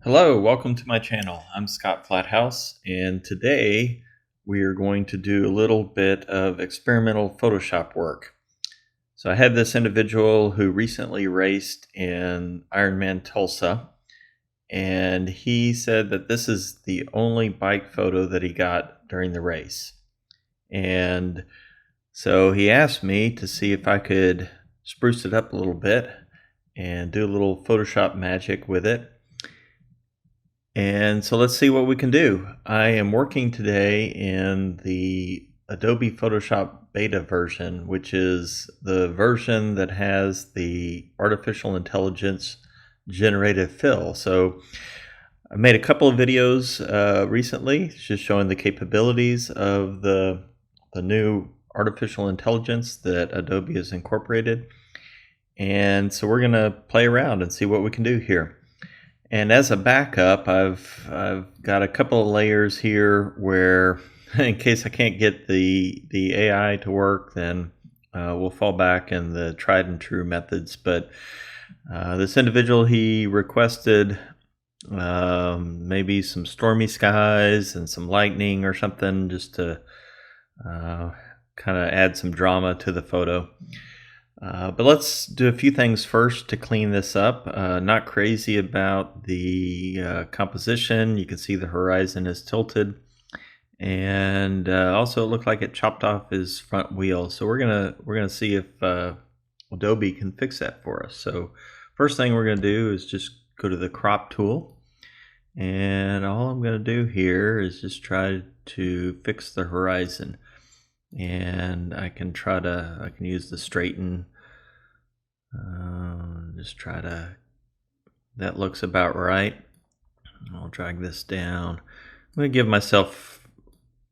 Hello, welcome to my channel. I'm Scott Flathouse, and today we are going to do a little bit of experimental Photoshop work. So I had this individual who recently raced in Ironman Tulsa, and he said that this is the only bike photo that he got during the race. And so he asked me to see if I could spruce it up a little bit and do a little Photoshop magic with it. And so let's see what we can do. I am working today in the Adobe Photoshop beta version, which is the version that has the artificial intelligence generative fill. So I made a couple of videos recently just showing the capabilities of the new artificial intelligence that Adobe has incorporated. And so we're going to play around and see what we can do here. And as a backup, I've got a couple of layers here where, in case I can't get the AI to work, then we'll fall back in the tried and true methods. But this individual, he requested maybe some stormy skies and some lightning or something, just to kind of add some drama to the photo. But let's do a few things first to clean this up. Not crazy about the composition. You can see the horizon is tilted, and also it looked like it chopped off his front wheel. So we're gonna see if Adobe can fix that for us. So first thing we're gonna do is just go to the crop tool, and all I'm gonna do here is just try to fix the horizon. And I can use the straighten, just try to, that looks about right. I'll drag this down. I'm going to give myself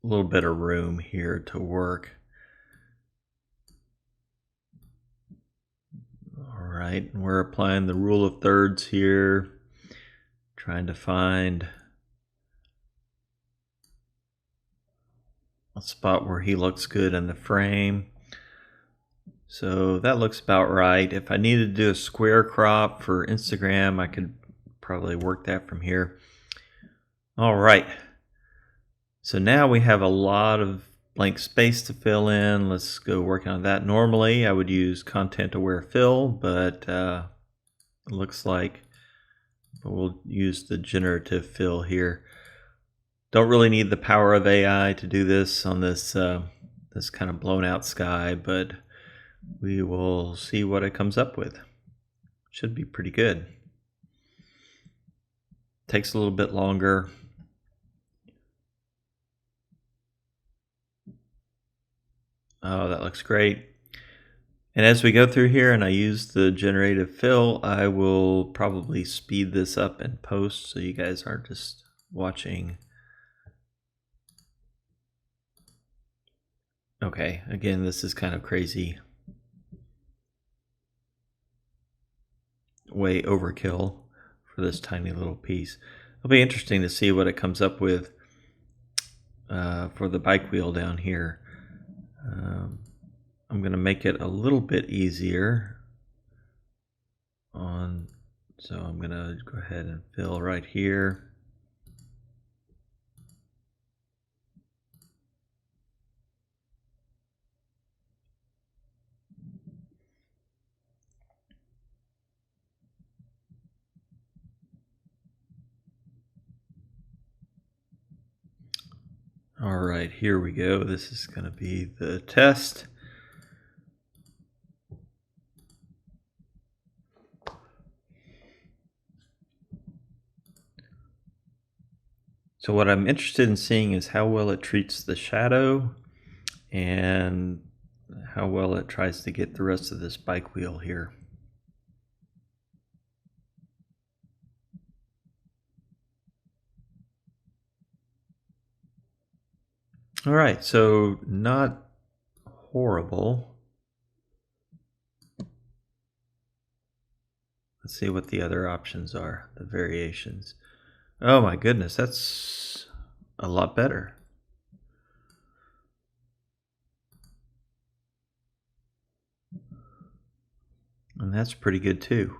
a little bit of room here to work. All right, we're applying the rule of thirds here, trying to find a spot where he looks good in the frame. So that looks about right. If I needed to do a square crop for Instagram, I could probably work that from here. All right. So now we have a lot of blank space to fill in. Let's go working on that. Normally I would use content aware fill, but it looks like we'll use the generative fill here. Don't really need the power of AI to do this on this this kind of blown out sky, but we will see what it comes up with. Should be pretty good. Takes a little bit longer. Oh, that looks great. And as we go through here and I use the generative fill, I will probably speed this up in post so you guys aren't just watching. Okay, again, this is kind of crazy. Way overkill for this tiny little piece. It'll be interesting to see what it comes up with for the bike wheel down here. I'm going to make it a little bit easier on, so I'm going to go ahead and fill right here. All right, here we go. This is going to be the test. So what I'm interested in seeing is how well it treats the shadow and how well it tries to get the rest of this bike wheel here. All right, so not horrible. Let's see what the other options are, the variations. Oh my goodness, that's a lot better. And that's pretty good too.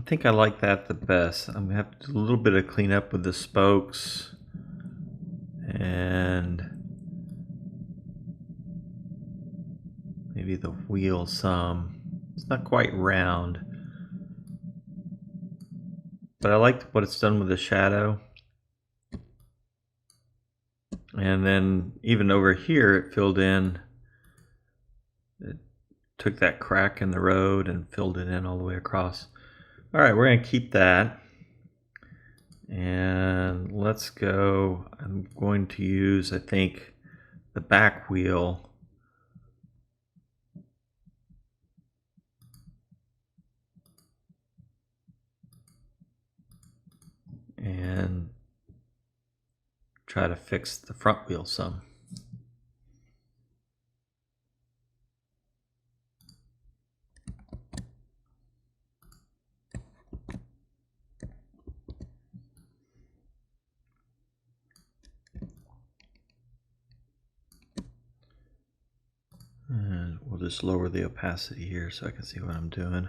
think I like that the best. I'm gonna have to do a little bit of cleanup with the spokes and maybe the wheel some. It's not quite round, but I like what it's done with the shadow. And then even over here, it filled in, it took that crack in the road and filled it in all the way across. All right, we're gonna keep that. And let's go, I'm going to use, I think, the back wheel and try to fix the front wheel some. And we'll just lower the opacity here so I can see what I'm doing.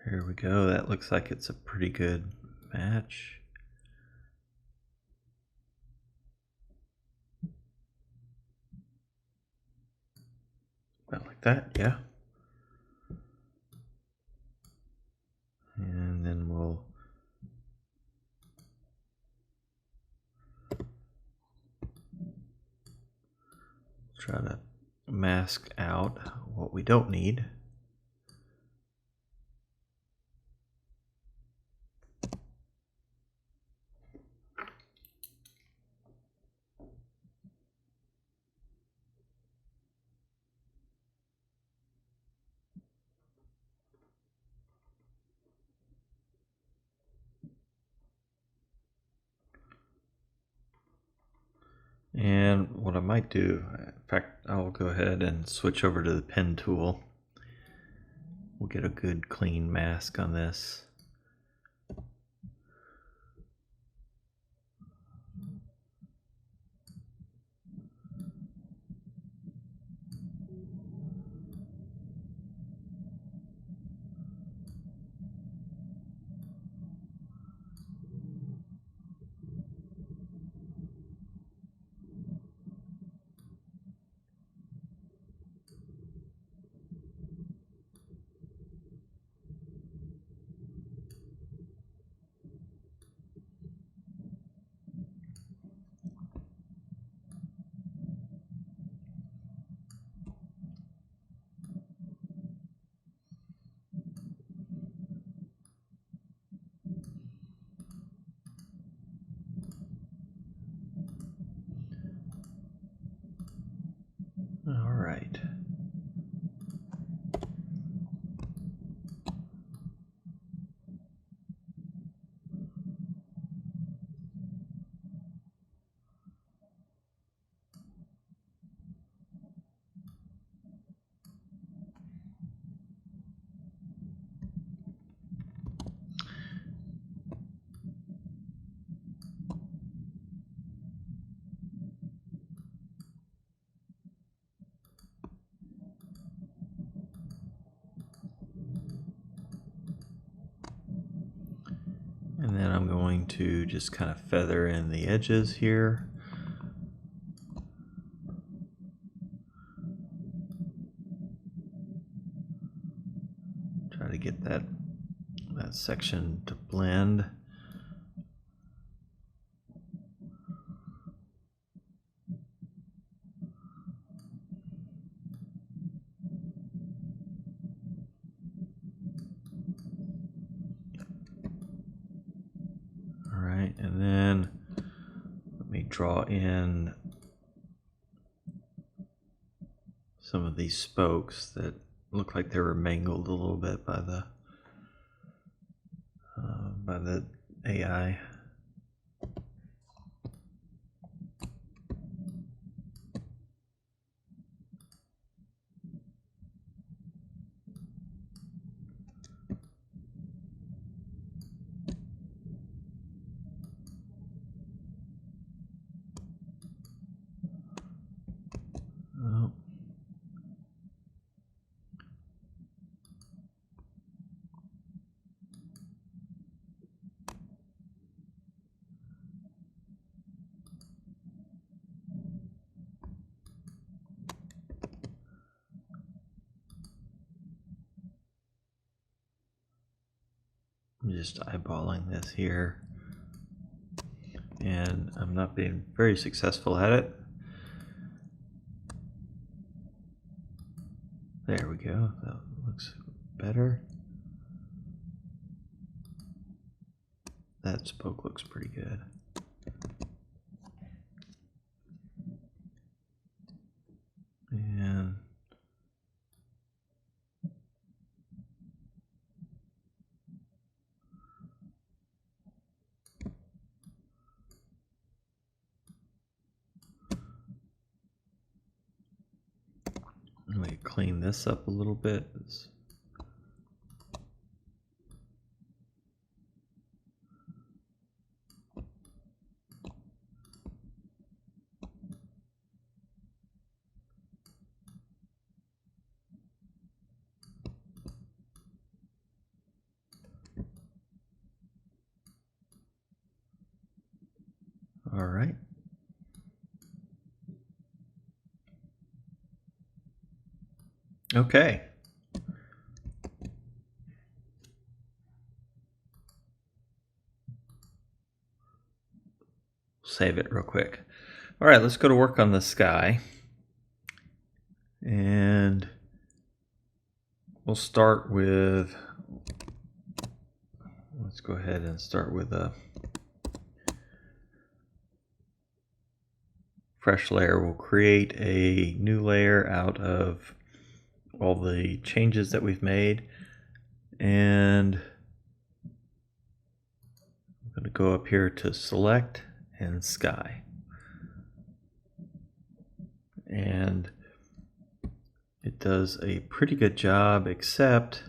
Here we go. That looks like it's a pretty good match. About like that, yeah. And then we'll try to mask out what we don't need. And what I might do, in fact, I'll go ahead and switch over to the pen tool. We'll get a good clean mask on this. All right. And then I'm going to just kind of feather in the edges here. Try to get that section to blend. All right, and then let me draw in some of these spokes that look like they were mangled a little bit by the AI. just eyeballing this here, and I'm not being very successful at it. There we go, that looks better. That spoke looks pretty good. And let me clean this up a little bit. All right. Okay. Save it real quick. All right, let's go to work on the sky. And we'll start with, let's go ahead and start with a fresh layer. We'll create a new layer out of all the changes that we've made. And I'm going to go up here to select and sky. And it does a pretty good job, except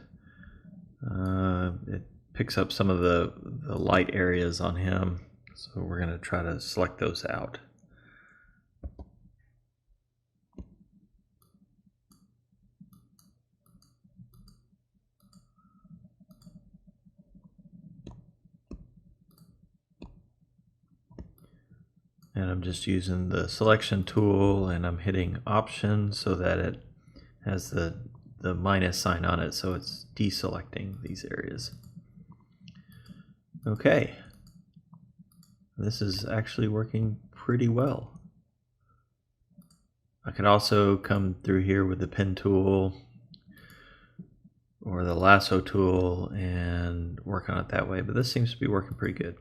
it picks up some of the light areas on him. So we're going to try to select those out. And I'm just using the selection tool, and I'm hitting option so that it has the minus sign on it, so it's deselecting these areas. Okay, this is actually working pretty well. I could also come through here with the pen tool or the lasso tool and work on it that way, but this seems to be working pretty good.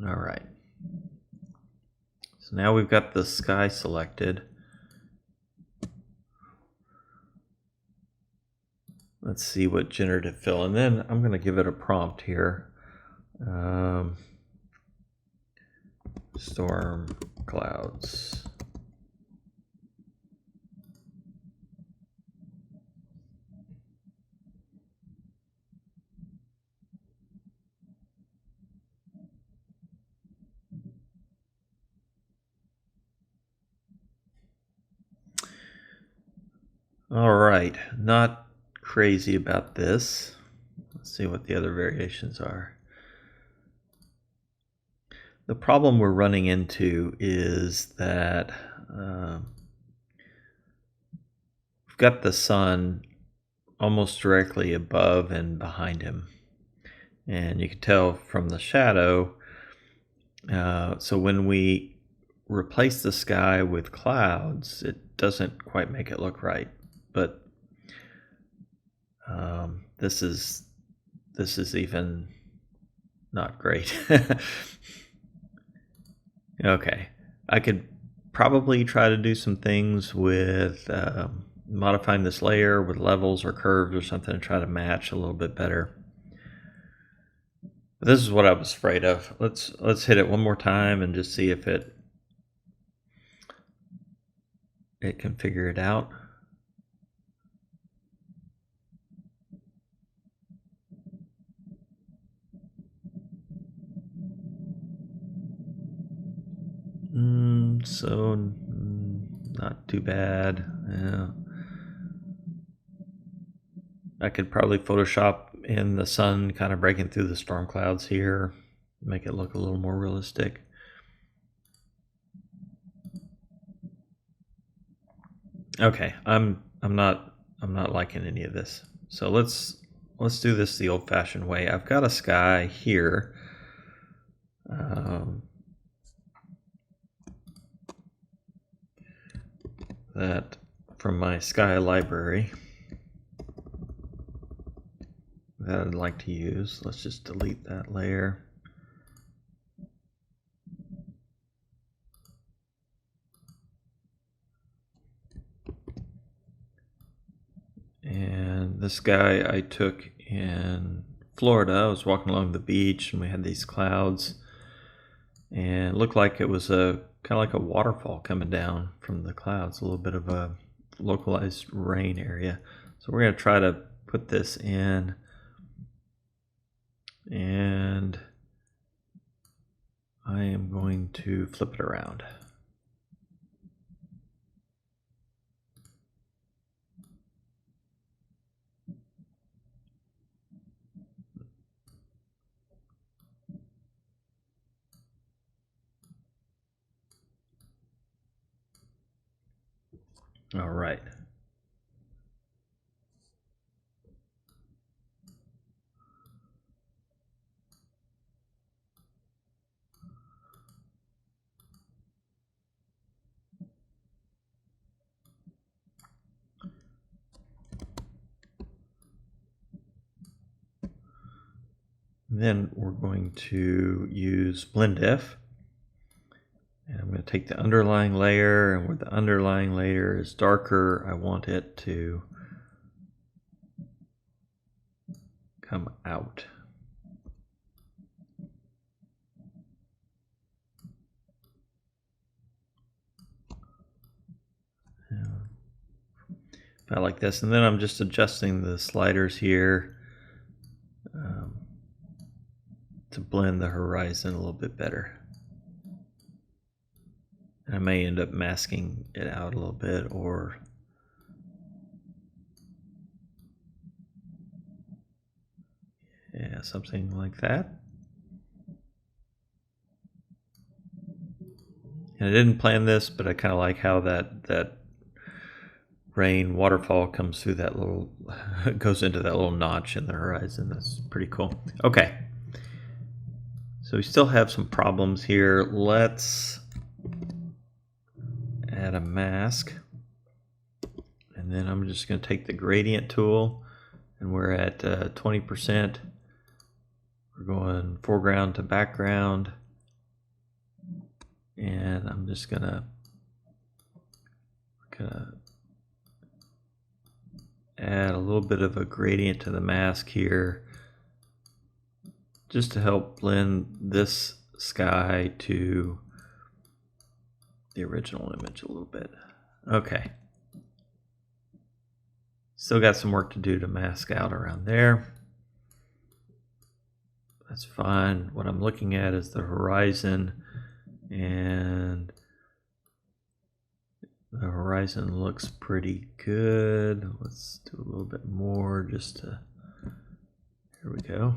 All right, so now we've got the sky selected. Let's see what generative fill, and then I'm going to give it a prompt here. Storm clouds. All right, not crazy about this. Let's see what the other variations are. The problem we're running into is that we've got the sun almost directly above and behind him. And you can tell from the shadow. So when we replace the sky with clouds, it doesn't quite make it look right. But this is even not great. Okay, I could probably try to do some things with modifying this layer with levels or curves or something to try to match a little bit better. But this is what I was afraid of. Let's hit it one more time and just see if it can figure it out. So not too bad. Yeah. I could probably Photoshop in the sun kind of breaking through the storm clouds here, make it look a little more realistic. Okay, I'm not liking any of this. So let's do this the old-fashioned way. I've got a sky here. That from my sky library that I'd like to use. Let's just delete that layer. And this guy I took in Florida. I was walking along the beach and we had these clouds, and it looked like it was a kind of like a waterfall coming down from the clouds, a little bit of a localized rain area. So we're going to try to put this in, and I am going to flip it around. All right. Then we're going to use blend if, and I'm going to take the underlying layer, and where the underlying layer is darker, I want it to come out. About like this, and then I'm just adjusting the sliders here to blend the horizon a little bit better. And I may end up masking it out a little bit, or yeah, something like that. And I didn't plan this, but I kind of like how that rain waterfall comes through that little, goes into that little notch in the horizon. That's pretty cool. Okay. So we still have some problems here. Let's add a mask. And then I'm just going to take the gradient tool, and we're at 20%. We're going foreground to background. And I'm just going to add a little bit of a gradient to the mask here, just to help blend this sky to the original image a little bit. Okay. Still got some work to do to mask out around there. That's fine. What I'm looking at is the horizon, and the horizon looks pretty good. Let's do a little bit more just to, here we go.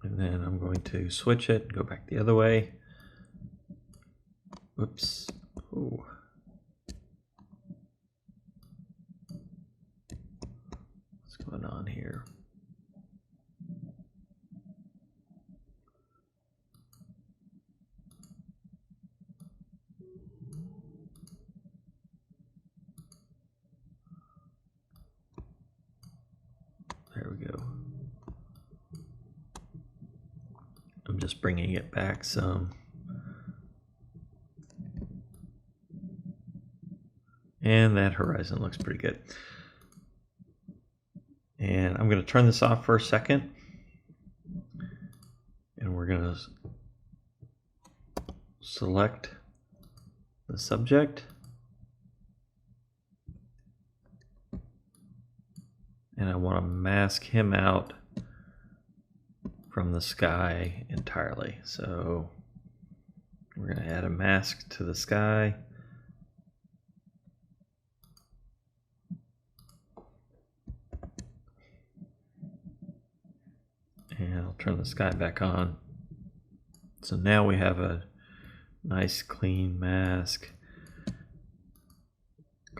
And then I'm going to switch it and go back the other way. Whoops. Ooh. What's going on here? There we go. I'm just bringing it back some. And that horizon looks pretty good. And I'm going to turn this off for a second. And we're going to select the subject. And I want to mask him out from the sky entirely. So we're going to add a mask to the sky. And I'll turn the sky back on. So now we have a nice clean mask.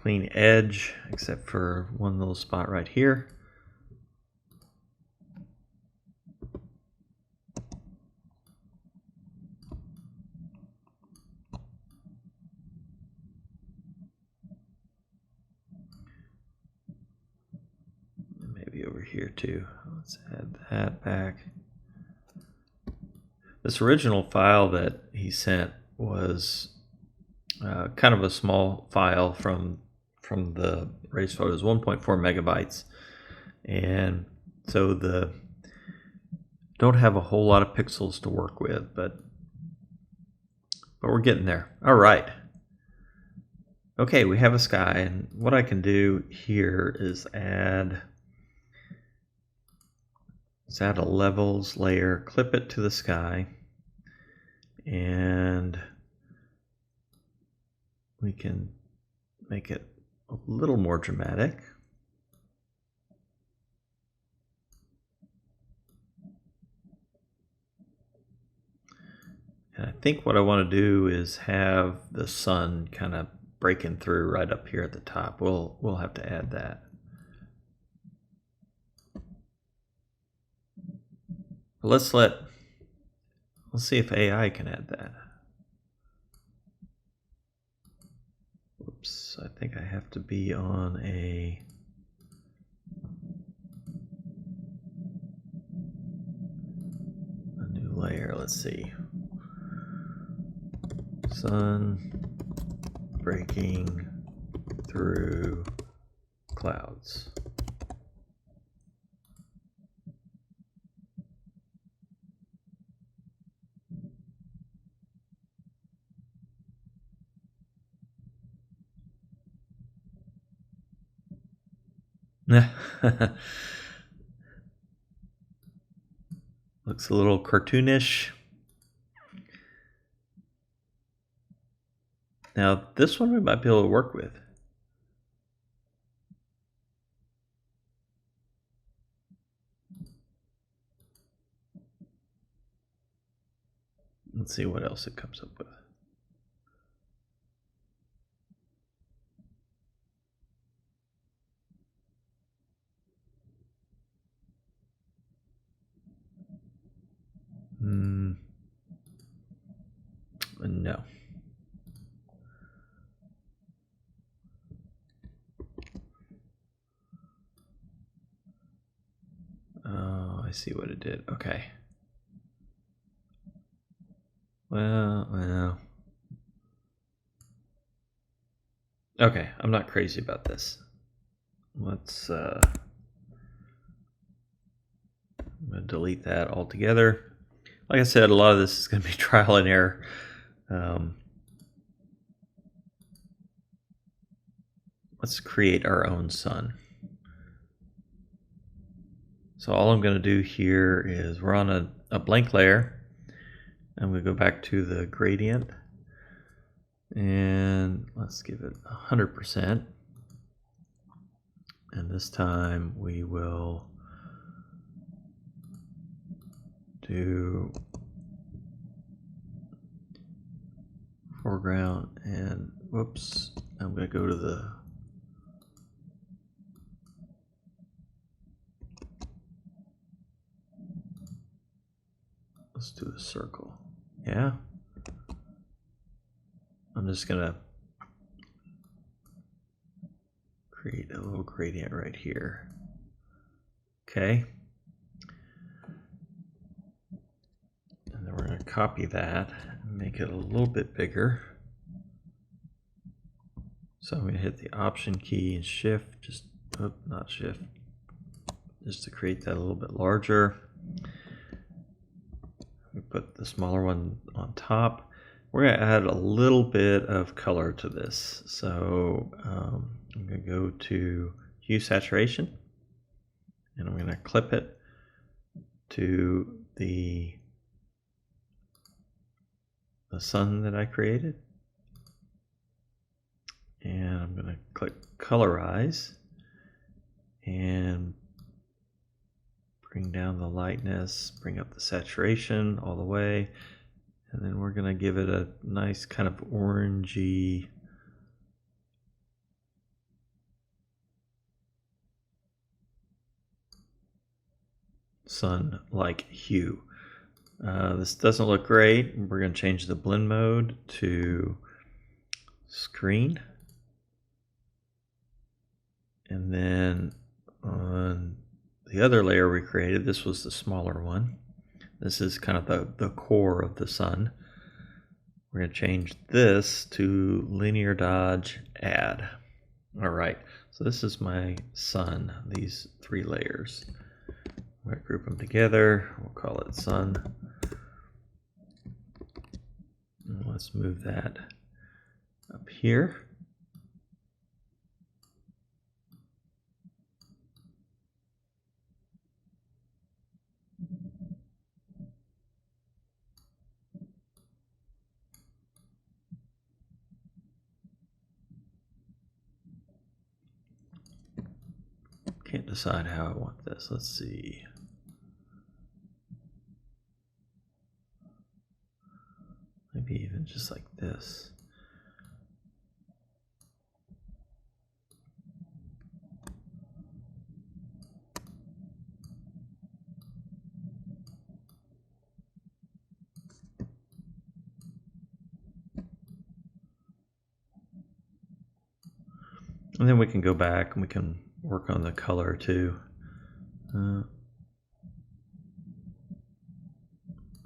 clean edge, except for one little spot right here. And maybe over here too. Let's add that back. This original file that he sent was kind of a small file from the race photos, 1.4 megabytes, and so don't have a whole lot of pixels to work with, but we're getting there. All right. Okay, we have a sky, and what I can do here is add a levels layer, clip it to the sky, and we can make it a little more dramatic. And I think what I want to do is have the sun kind of breaking through right up here at the top. We'll have to add that. Let's see if AI can add that. Whoops, I think I have to be on a new layer. Let's see. Sun breaking through clouds. Looks a little cartoonish. Now this one we might be able to work with. Let's see what else it comes up with. No. Oh, I see what it did. Okay. Well. Okay, I'm not crazy about this. Let's I'm gonna delete that altogether. Like I said, a lot of this is gonna be trial and error. Let's create our own sun. So all I'm going to do here is we're on a blank layer. I'm going to go back to the gradient and let's give it 100%. And this time we will do foreground and whoops, I'm going to go to the let's do a circle. Yeah. I'm just gonna create a little gradient right here. Okay. And then we're gonna copy that and make it a little bit bigger. So I'm gonna hit the Option key and Shift, not Shift, just to create that a little bit larger. We put the smaller one on top. We're going to add a little bit of color to this. So I'm going to go to Hue Saturation, and I'm going to clip it to the sun that I created. And I'm going to click Colorize and bring down the lightness, bring up the saturation all the way, and then we're going to give it a nice kind of orangey sun-like hue. This doesn't look great. We're going to change the blend mode to screen. And then on the other layer we created, this was the smaller one. This is kind of the core of the sun. We're going to change this to linear dodge add. All right, so this is my sun, these three layers. I'm going to group them together. We'll call it sun. And let's move that up here. Can't decide how I want this. Let's see. Maybe even just like this. And then we can go back and we can work on the color too.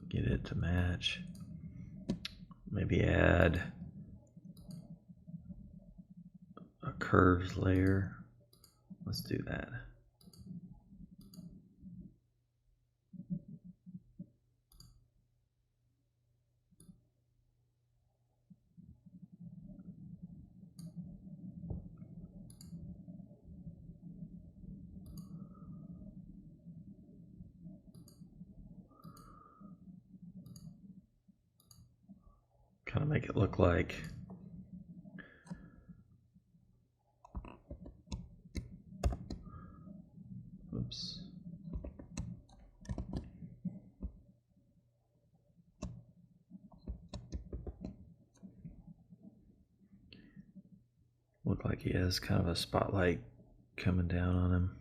Get it to match. Maybe add a curves layer. Let's do that. Kind of make it look like oops. Look like he has kind of a spotlight coming down on him.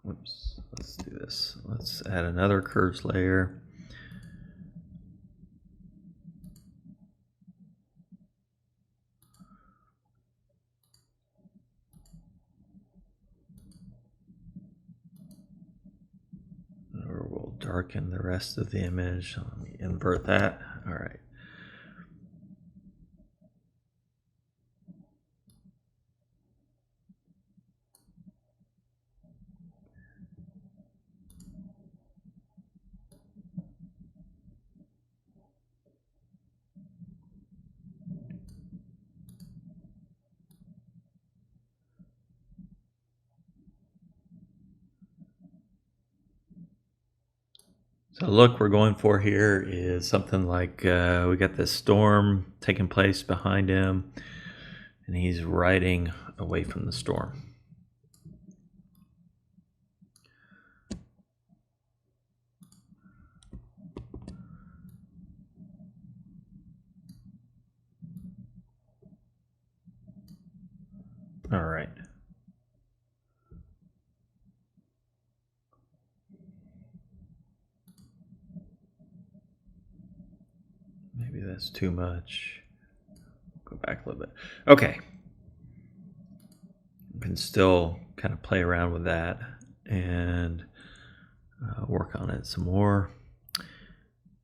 Whoops, let's do this. Let's add another curves layer. Or we'll darken the rest of the image. So let me invert that. All right. So the look we're going for here is something like we got this storm taking place behind him, and he's riding away from the storm. All right. Maybe that's too much. Go back a little bit. Okay. You can still kind of play around with that and work on it some more.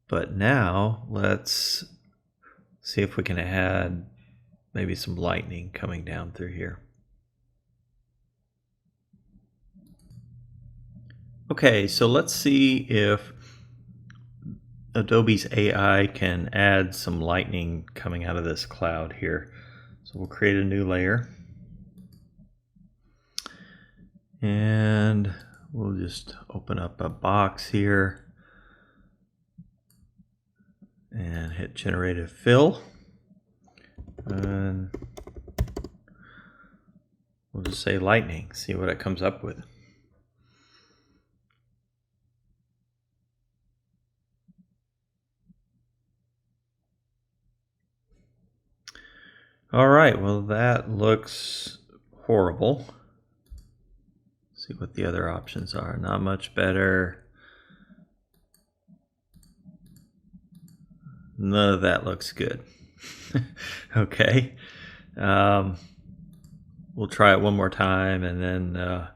But now let's see if we can add maybe some lightning coming down through here. Okay, so let's see if Adobe's AI can add some lightning coming out of this cloud here. So we'll create a new layer. And we'll just open up a box here and hit Generative Fill. And we'll just say lightning, see what it comes up with. All right, well, that looks horrible. Let's see what the other options are. Not much better. None of that looks good. Okay. We'll try it one more time, and then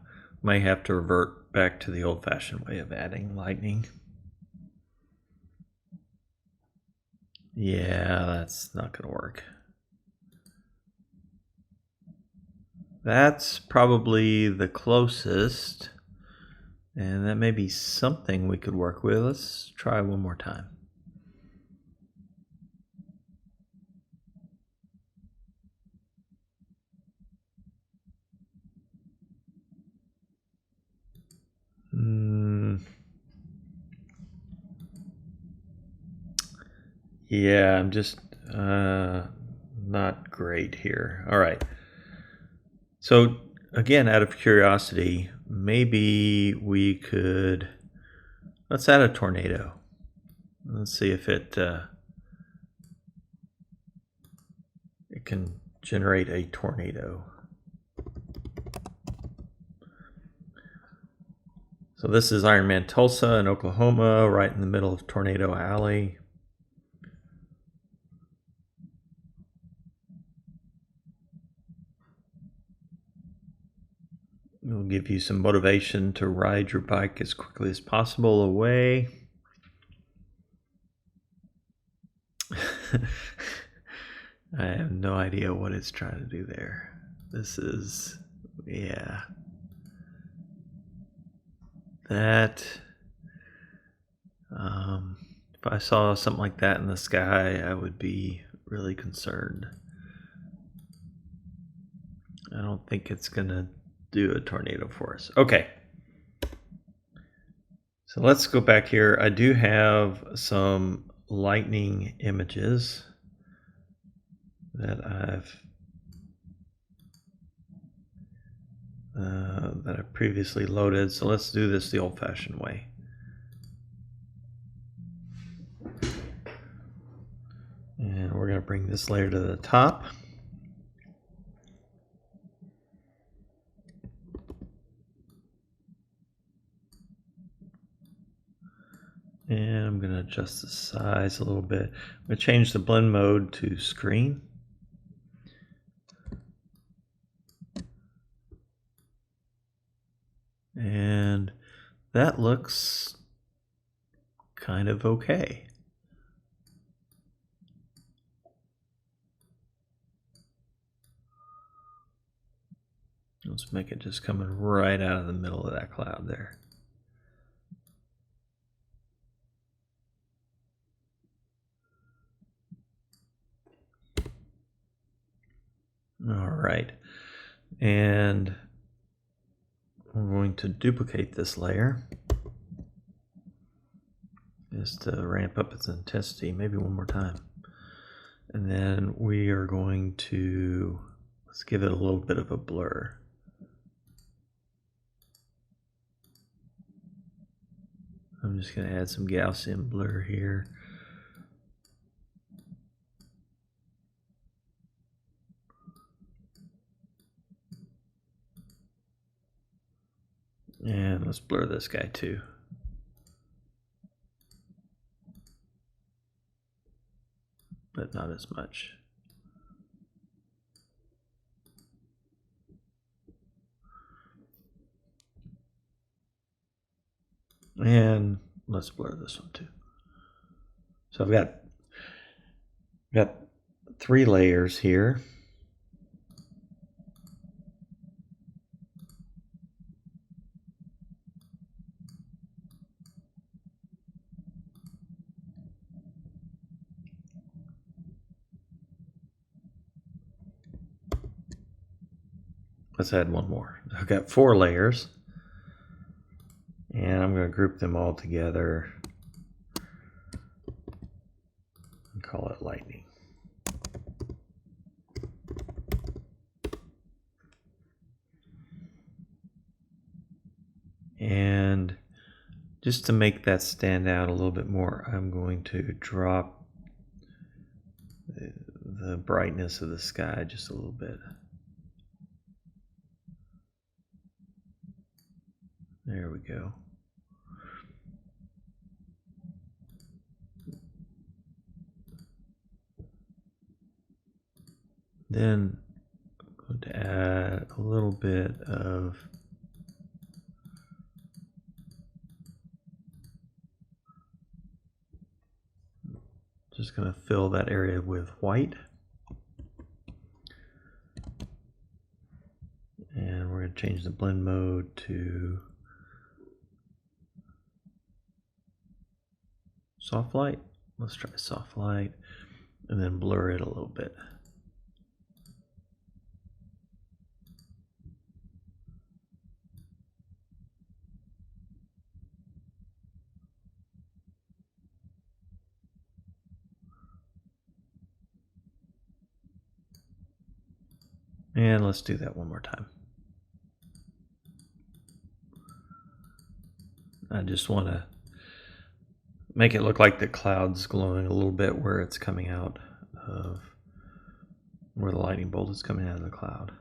may have to revert back to the old-fashioned way of adding lightning. Yeah, that's not going to work. That's probably the closest, and that may be something we could work with. Let's try one more time. Yeah, I'm just not great here. All right. So again, out of curiosity, maybe we could, let's add a tornado. Let's see if it can generate a tornado. So this is Ironman Tulsa in Oklahoma, right in the middle of Tornado Alley. It'll give you some motivation to ride your bike as quickly as possible away. I have no idea what it's trying to do there. This is, yeah. That, if I saw something like that in the sky, I would be really concerned. I don't think it's going to do a tornado for us. Okay. So let's go back here. I do have some lightning images that I've previously loaded. So let's do this the old-fashioned way. And we're going to bring this layer to the top. And I'm going to adjust the size a little bit. I'm going to change the blend mode to screen. And that looks kind of okay. Let's make it just coming right out of the middle of that cloud there. All right. And I'm going to duplicate this layer just to ramp up its intensity, maybe one more time. And then we are going to, let's give it a little bit of a blur. I'm just going to add some Gaussian blur here. And let's blur this guy too. But not as much. And let's blur this one too. So I've got 3 layers here. Let's add one more. I've got 4 layers. And I'm going to group them all together and call it lightning. And just to make that stand out a little bit more, I'm going to drop the brightness of the sky just a little bit. There we go. Then I'm going to add a little bit of just going to fill that area with white. And we're going to change the blend mode to soft light. Let's try soft light and then blur it a little bit. And let's do that one more time. I just want to make it look like the cloud's glowing a little bit where it's coming out of, where the lightning bolt is coming out of the cloud.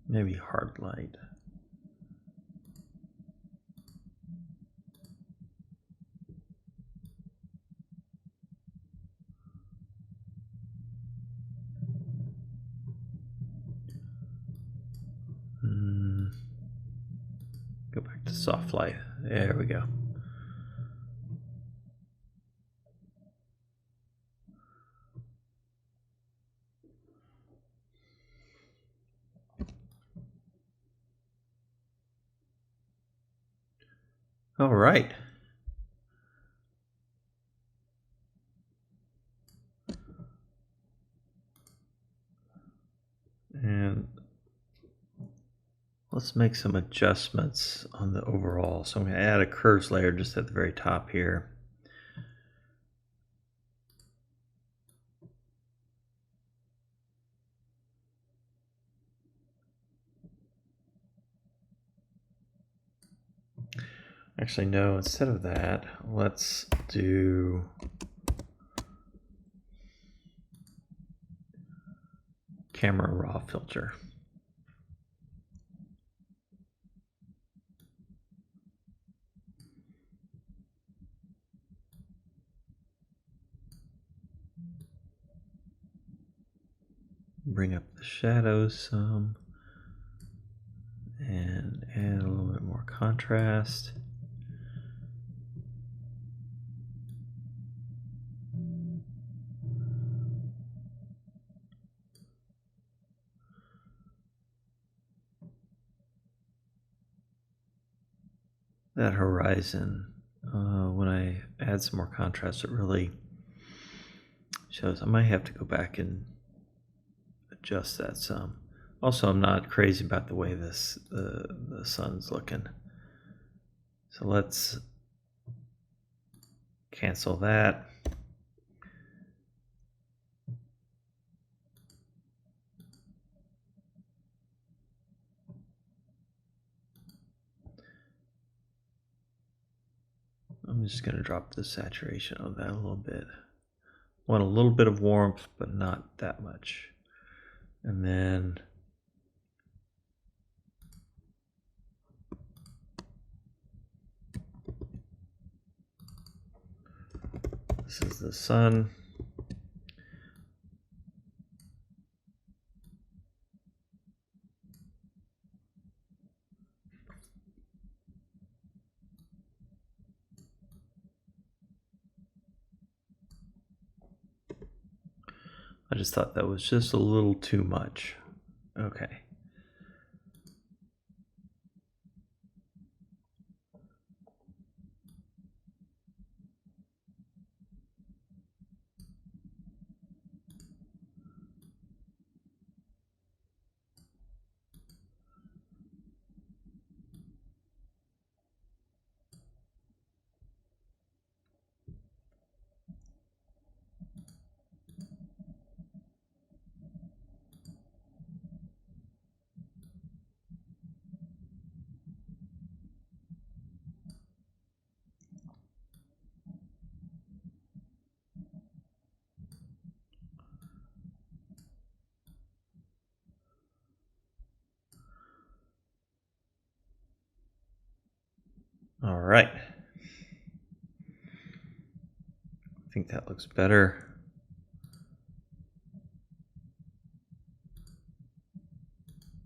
Maybe hard light. Go back to soft light. There we go. All right. And let's make some adjustments on the overall. So I'm going to add a curves layer just at the very top here. Actually, no, instead of that, let's do camera raw filter. Bring up the shadows some and add a little bit more contrast. That horizon, when I add some more contrast, it really shows. I might have to go back and adjust that some. Also, I'm not crazy about the way the sun's looking. So let's cancel that. I'm just going to drop the saturation of that a little bit. Want a little bit of warmth, but not that much. And then this is the sun. I just thought that was just a little too much. Okay. All right. I think that looks better.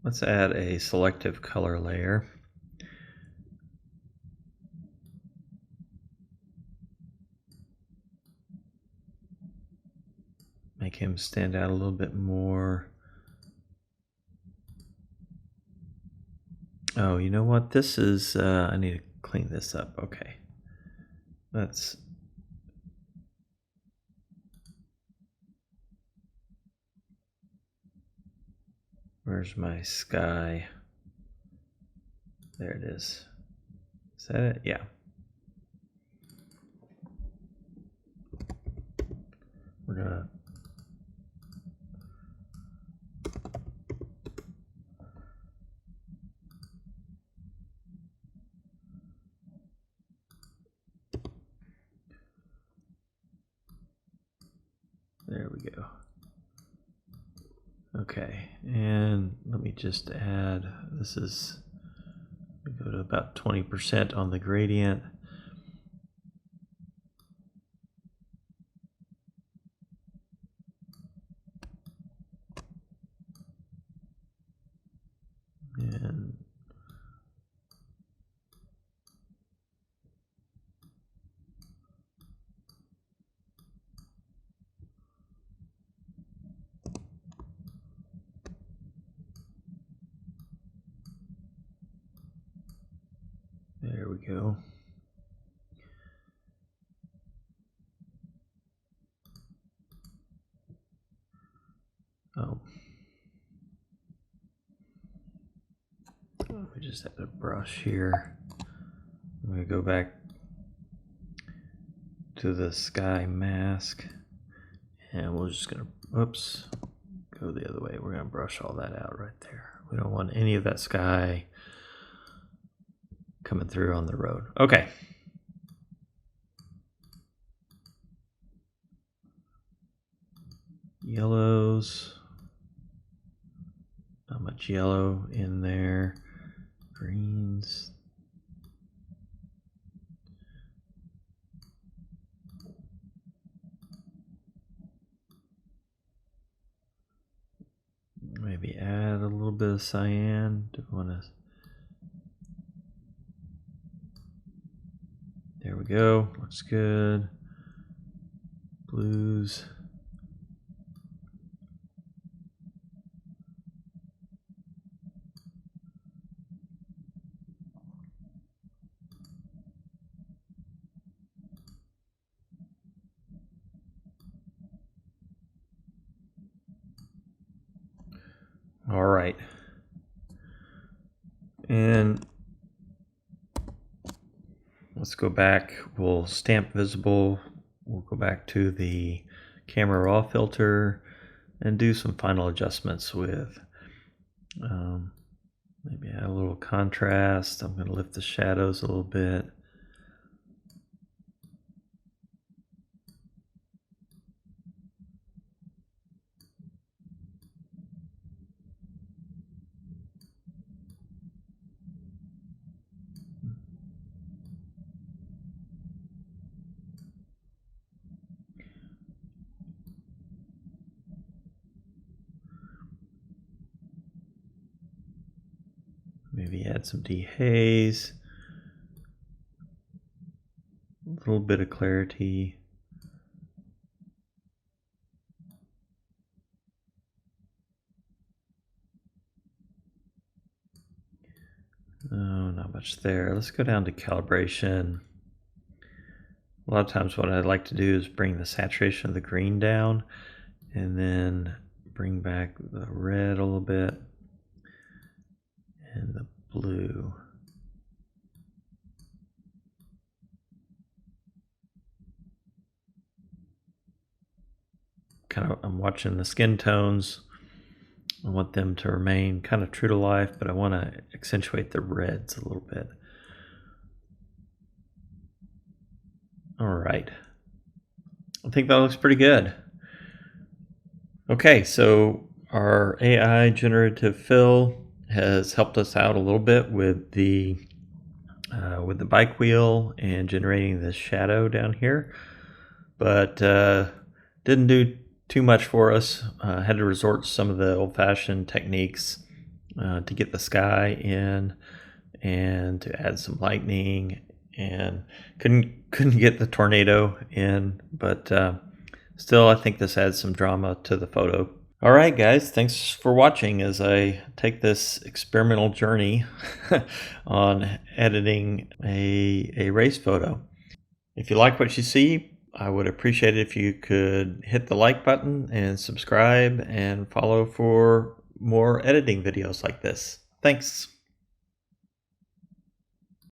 Let's add a selective color layer. Make him stand out a little bit more. Oh, you know what? This is, I need to clean this up. Okay. Where's my sky? There it is. Is that it? Yeah. We're gonna there we go. Okay, and let me just add, we go to about 20% on the gradient. And there we go. Oh, we just have a brush here. I'm going to go back to the sky mask, and we're just going to, oops, go the other way. We're going to brush all that out right there. We don't want any of that sky coming through on the road. Okay. Yellows. Not much yellow in there. Greens. Maybe add a little bit of cyan. Do we want to? There we go. Looks good. Blues. All right. And let's go back. We'll stamp visible. We'll go back to the camera raw filter and do some final adjustments with maybe add a little contrast. I'm going to lift the shadows a little bit. Maybe add some dehaze, a little bit of clarity. Oh, not much there. Let's go down to calibration. A lot of times what I'd like to do is bring the saturation of the green down and then bring back the red a little bit and the blue. I'm watching the skin tones. I want them to remain kind of true to life, but I want to accentuate the reds a little bit. All right. I think that looks pretty good. Okay, so our AI generative fill has helped us out a little bit with the with the bike wheel and generating this shadow down here, but didn't do too much for us. Had to resort to some of the old-fashioned techniques to get the sky in and to add some lightning, and couldn't get the tornado in, but still I think this adds some drama to the photo. All right, guys, thanks for watching as I take this experimental journey on editing a race photo. If you like what you see, I would appreciate it if you could hit the like button and subscribe and follow for more editing videos like this. Thanks.